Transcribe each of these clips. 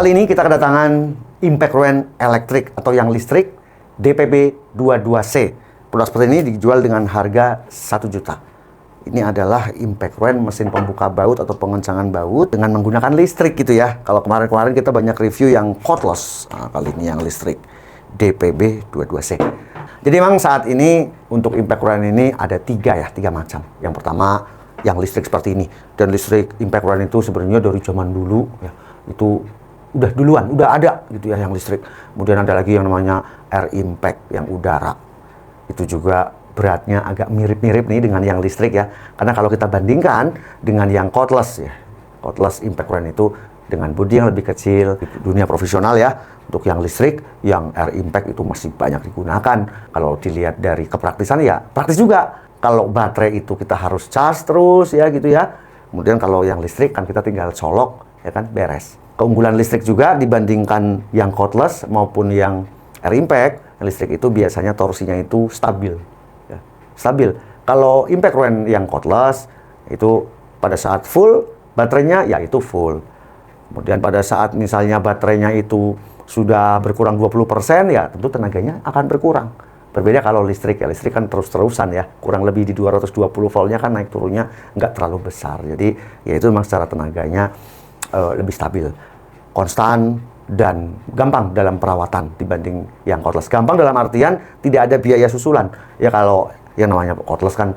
Kali ini kita kedatangan Impact Ruen elektrik atau yang listrik DPB22C. Produk seperti ini dijual dengan harga 1 juta. Ini adalah Impact Ruen mesin pembuka baut atau pengencangan baut dengan menggunakan listrik gitu ya. Kalau kemarin-kemarin kita banyak review yang cordless. Nah, kali ini yang listrik DPB22C. Jadi memang saat ini untuk Impact Ruen ini ada tiga macam. Yang pertama yang listrik seperti ini. Dan listrik Impact Ruen itu sebenarnya dari zaman dulu ya. Itu udah ada gitu ya yang listrik. Kemudian ada lagi yang namanya Air Impact yang udara. Itu juga beratnya agak mirip-mirip nih dengan yang listrik ya. Karena kalau kita bandingkan dengan yang cordless ya. Cordless Impact Ruen itu dengan bodi yang lebih kecil, di dunia profesional ya. Untuk yang listrik, yang Air Impact itu masih banyak digunakan. Kalau dilihat dari kepraktisan ya praktis juga. Kalau baterai itu kita harus charge terus ya gitu ya. Kemudian kalau yang listrik kan kita tinggal colok ya kan beres. Keunggulan listrik juga dibandingkan yang cordless maupun yang Air Impact, yang listrik itu biasanya torsinya itu stabil. Ya, stabil. Kalau Impact Ruen yang cordless itu pada saat full baterainya ya itu full. Kemudian pada saat misalnya baterainya itu sudah berkurang 20% ya tentu tenaganya akan berkurang. Berbeda kalau listrik ya, listrik kan terus-terusan ya, kurang lebih di 220 voltnya kan naik turunnya nggak terlalu besar. Jadi ya itu memang secara tenaganya lebih stabil, konstan, dan gampang dalam perawatan dibanding yang cordless. Gampang dalam artian tidak ada biaya susulan. Ya kalau yang namanya cordless kan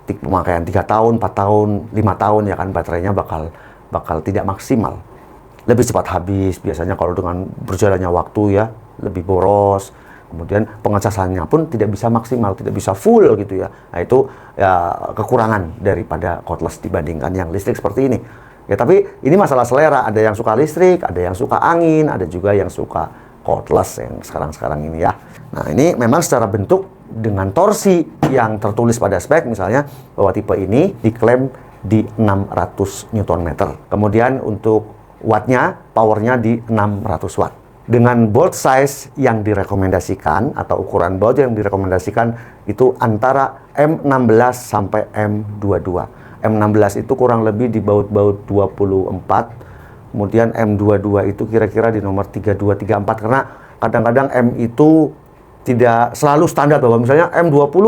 pemakaian 3 tahun, 4 tahun, 5 tahun ya kan baterainya bakal tidak maksimal. Lebih cepat habis biasanya kalau dengan berjalannya waktu ya, lebih boros. Kemudian pengecasannya pun tidak bisa maksimal, tidak bisa full gitu ya. Nah itu ya kekurangan daripada cordless dibandingkan yang listrik seperti ini. Ya tapi ini masalah selera, ada yang suka listrik, ada yang suka angin, ada juga yang suka cordless yang sekarang-sekarang ini ya. Nah ini memang secara bentuk dengan torsi yang tertulis pada spek misalnya bahwa tipe ini diklaim di 600 Nm. Kemudian untuk wattnya, powernya di 600 watt. Dengan bolt size yang direkomendasikan atau ukuran baut yang direkomendasikan itu antara M16 sampai M22. M16 itu kurang lebih di baut-baut 24, kemudian M22 itu kira-kira di nomor 32, 34, karena kadang-kadang M itu tidak selalu standar bahwa misalnya M20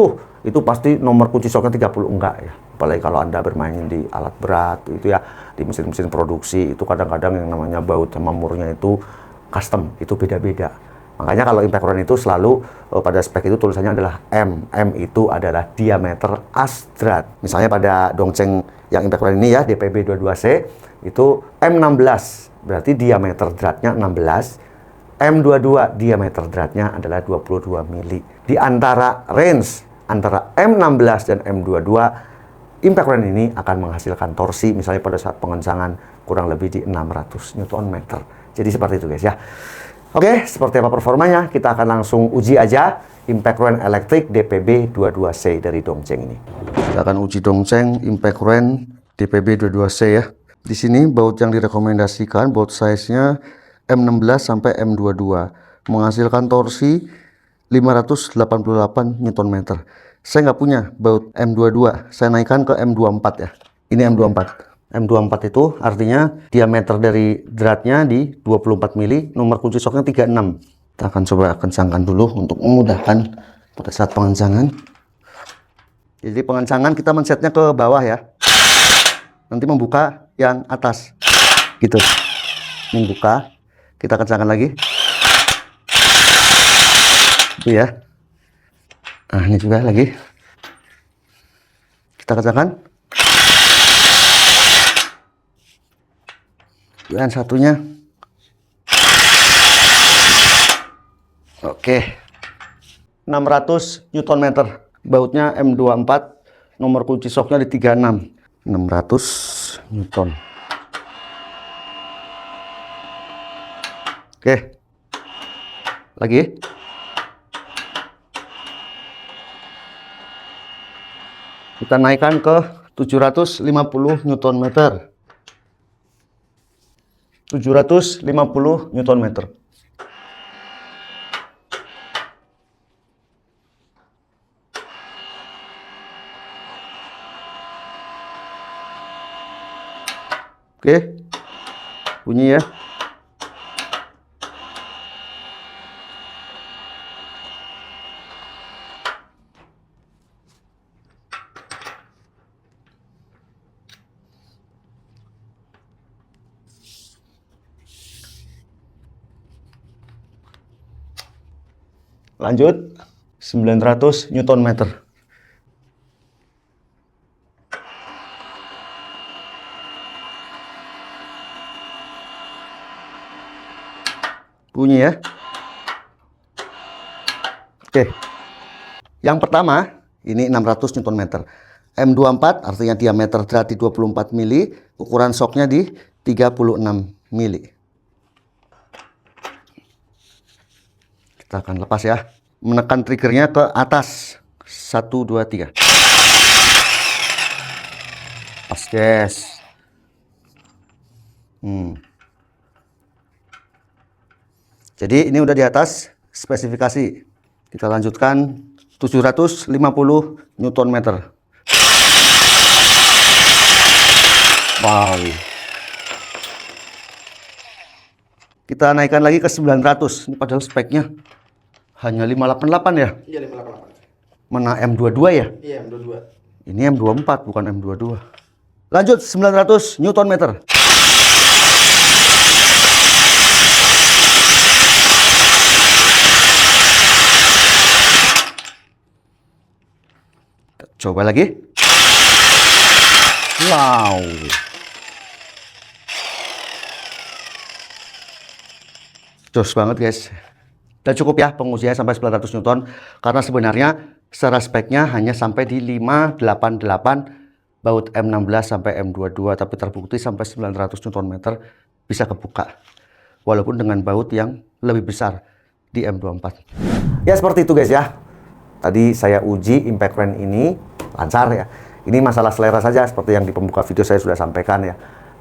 itu pasti nomor kunci soknya 30, enggak ya. Apalagi kalau Anda bermain di alat berat itu ya, di mesin-mesin produksi itu kadang-kadang yang namanya baut sama murnya itu custom, itu beda-beda. Makanya kalau Impact Ruen itu selalu pada spek itu tulisannya adalah M. M itu adalah diameter as drat. Misalnya pada dongceng yang Impact Ruen ini ya, DPB22C, itu M16, berarti diameter dratnya 16. M22, diameter dratnya adalah 22 mili. Di antara range, antara M16 dan M22, Impact Ruen ini akan menghasilkan torsi, misalnya pada saat pengencangan, kurang lebih di 600 Nm. Jadi seperti itu guys ya. Oke, seperti apa performanya? Kita akan langsung uji aja Impact Ruen elektrik DPB22C dari dongceng ini. Kita akan uji dongceng Impact Ruen DPB22C ya. Di sini baut yang direkomendasikan, baut size-nya M16 sampai M22. Menghasilkan torsi 588 Nm. Saya nggak punya baut M22. Saya naikkan ke M24 ya. Ini M24. M24 itu artinya diameter dari dratnya di 24 mili, nomor kunci soknya 36. Kita akan coba kencangkan dulu untuk memudahkan pada saat pengencangan. Jadi pengencangan kita men-setnya ke bawah ya. Nanti membuka yang atas. Gitu. Membuka. Kita kencangkan lagi. Itu ya. Nah, ini juga lagi. Kita kencangkan. Dan satunya oke 600 Nm, bautnya M24, nomor kunci soknya di 36, 600 Newton. Oke, lagi kita naikkan ke 750 Nm. 750 Nm. Oke, bunyi ya. Lanjut, 900 Newton meter. Bunyi ya. Oke. Yang pertama, ini 600 Newton meter. M24 artinya diameter drat di 24 mili, ukuran shocknya di 36 mili. Kita akan lepas ya. Menekan triggernya ke atas. 1, 2, 3. Pas, guys. Jadi ini udah di atas spesifikasi. Kita lanjutkan 750 Newton meter. Wow. Kita naikkan lagi ke 900. Ini padahal speknya hanya 588 ya? Iya, 588. Mana M22 ya? Iya, M22. Ini M24 bukan M22. Lanjut 900 Newton meter. Coba lagi. Wow. Jos banget guys. Dan cukup ya pengujiannya sampai 900 Newton. Karena sebenarnya secara speknya hanya sampai di 588 baut M16 sampai M22. Tapi terbukti sampai 900 Newton meter bisa kebuka. Walaupun dengan baut yang lebih besar di M24. Ya seperti itu guys ya. Tadi saya uji impact wrench ini lancar ya. Ini masalah selera saja seperti yang di pembuka video saya sudah sampaikan ya.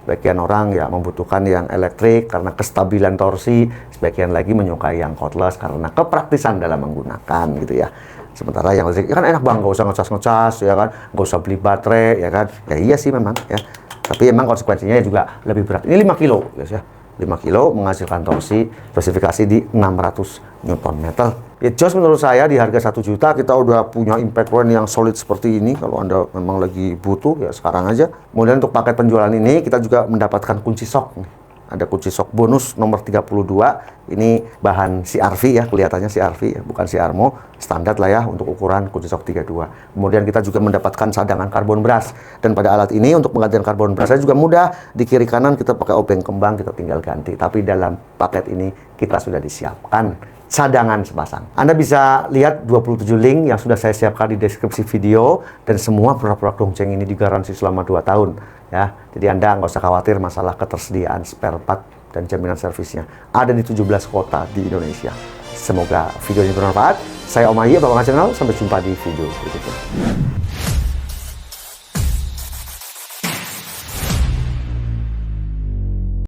Sebagian orang ya membutuhkan yang elektrik karena kestabilan torsi, sebagian lagi menyukai yang cordless karena kepraktisan dalam menggunakan gitu ya. Sementara yang listrik ya kan enak bang, nggak usah ngecas ya kan, nggak usah beli baterai ya kan. Ya iya sih memang ya. Tapi emang konsekuensinya juga lebih berat. Ini 5 kilo guys ya. 5 kilo menghasilkan torsi spesifikasi di 600 Newton meter. Ya jos menurut saya di harga 1 juta kita udah punya impact wrench yang solid seperti ini. Kalau Anda memang lagi butuh ya sekarang aja. Kemudian untuk paket penjualan ini kita juga mendapatkan kunci shock nih. Ada kunci shock bonus nomor 32. Ini bahan CRV ya, kelihatannya CRV ya, bukan CRMO. Standar lah ya untuk ukuran kunci shock 32. Kemudian kita juga mendapatkan cadangan karbon brush. Dan pada alat ini untuk penggantian karbon brush juga mudah. Di kiri kanan kita pakai obeng kembang, kita tinggal ganti. Tapi dalam paket ini kita sudah disiapkan cadangan sepasang. Anda bisa lihat 27 link yang sudah saya siapkan di deskripsi video. Dan semua produk-produk Dongcheng ini digaransi selama 2 tahun. Ya, jadi Anda nggak usah khawatir masalah ketersediaan spare part dan jaminan servisnya. Ada di 17 kota di Indonesia. Semoga video ini bermanfaat. Saya Om Ayi, Bapak Channel. Sampai jumpa di video berikutnya.